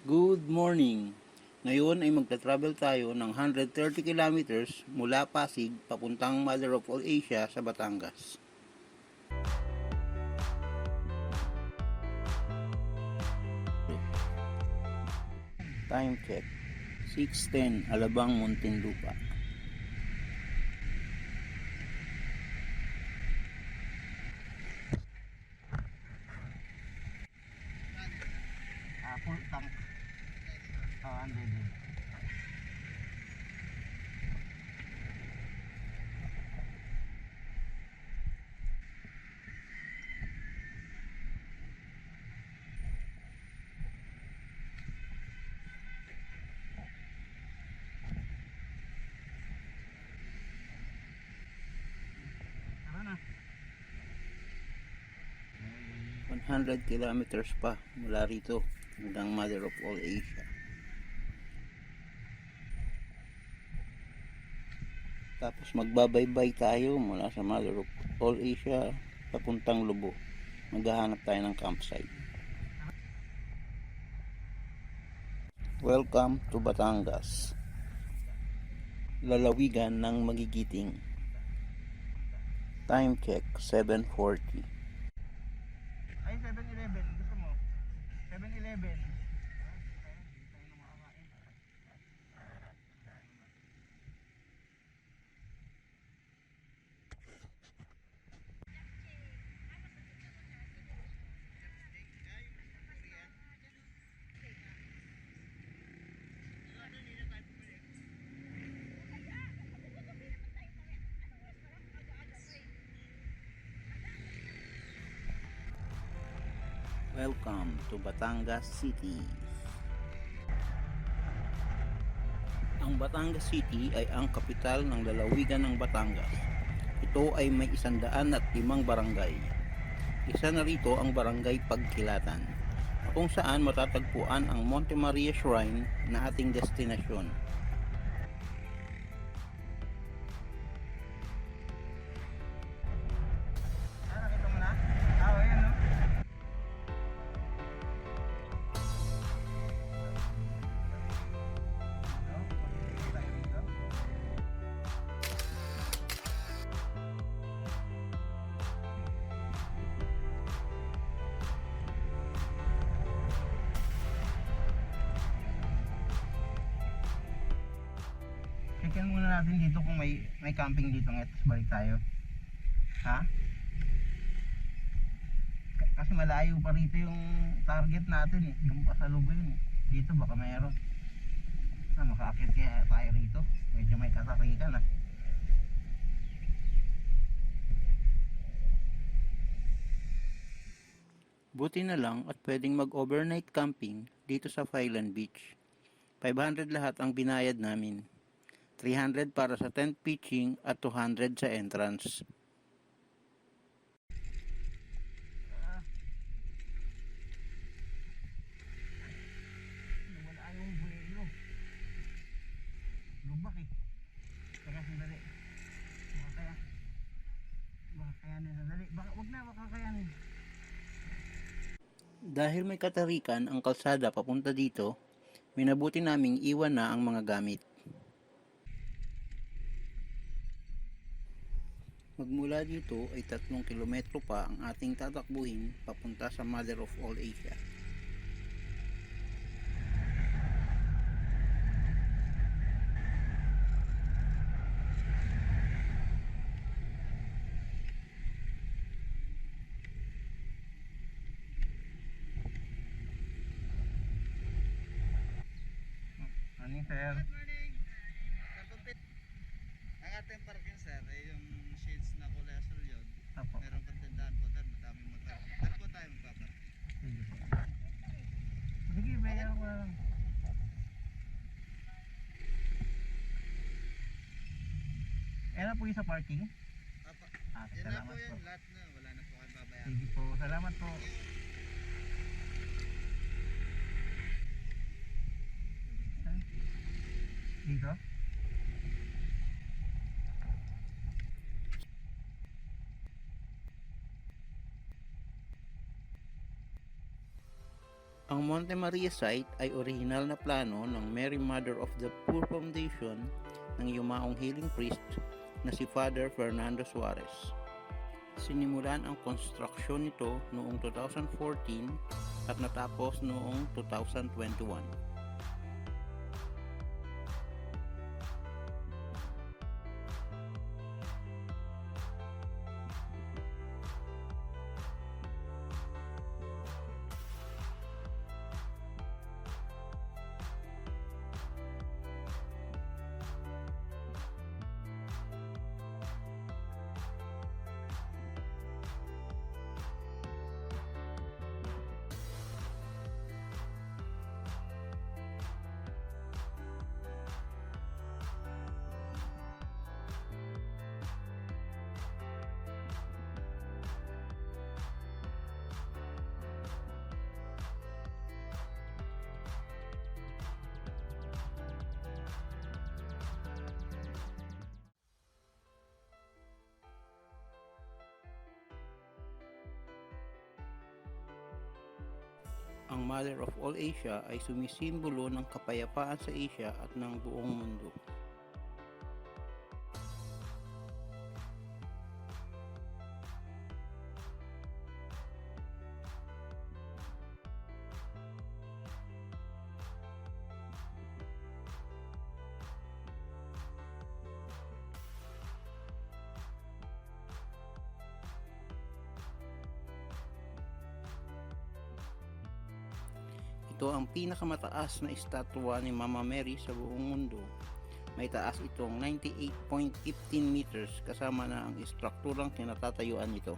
Good morning! Ngayon ay magta-travel tayo ng 130 kilometers mula Pasig papuntang Mother of all Asia sa Batangas. Time check, 6:10 Alabang, Muntinlupa. Full tank. Unleaded. Tara na. 100 kilometers pa mula rito hanggang Mother of all Asia. Tapos magbabaybay tayo mula sa Mother of all Asia papuntang Lubo. Maghahanap tayo ng campsite. Welcome to Batangas. Lalawigan ng magigiting. Time check, 7:40. Ay, 7-Eleven. Gusto mo? 7-Eleven. Welcome to Batangas City. Ang Batangas City ay ang kapital ng lalawigan ng Batangas. Ito ay may 105 barangay. Isa na rito ang Barangay Pagkilatan, kung saan matatagpuan ang Monte Maria Shrine na ating destinasyon. Nakita mo na? Ayan, no? Checken muna natin dito kung may camping dito ngayon, tapos balik tayo. Ha? Kasi malayo pa rito yung target natin eh. Yung pasalubong yun eh. Dito baka mayroon. Makaakit kaya tayo rito. Medyo may katarikan ah. Buti na lang at pwedeng mag-overnight camping dito sa Filan Beach. 500 lahat ang binayad namin. 300 para sa tent pitching at 200 sa entrance. Wala yung buwelo. Lubak eh. Teka sandali. Baka kayanin sandali. Wag na, baka kayanin. Dahil may katarikan ang kalsada papunta dito, minabuti naming iwan na ang mga gamit. Magmula dito ay 3 kilometro pa ang ating tatakbuhin papunta sa Mother of all Asia. Morning, sir. Good morning. Ang ating parking sir ay yung shades na kulay asul yun. Apo. Meron kang tindahan po doon, madaming motor. Doon po tayo magpapark. Sige po. Sige, bayaw ko. Yan po yung sa parking. Apa. Ah, Yan na po salamat yan, po. lahat na. Wala na po kayong babayaran. Sige po, salamat po. Dito? Ang Monte Maria site ay orihinal na plano ng Mary Mother of the Poor Foundation ng yumaong healing priest na si Father Fernando Suarez. Sinimulan ang konstruksyon nito noong 2014 at natapos noong 2021. Ang Mother of all Asia ay sumisimbolo ng kapayapaan sa Asia at ng buong mundo. Ito ang pinakamataas na estatwa ni Mama Mary sa buong mundo. May taas itong 98.15 meters kasama na ang istrukturang kinatatayuan nito.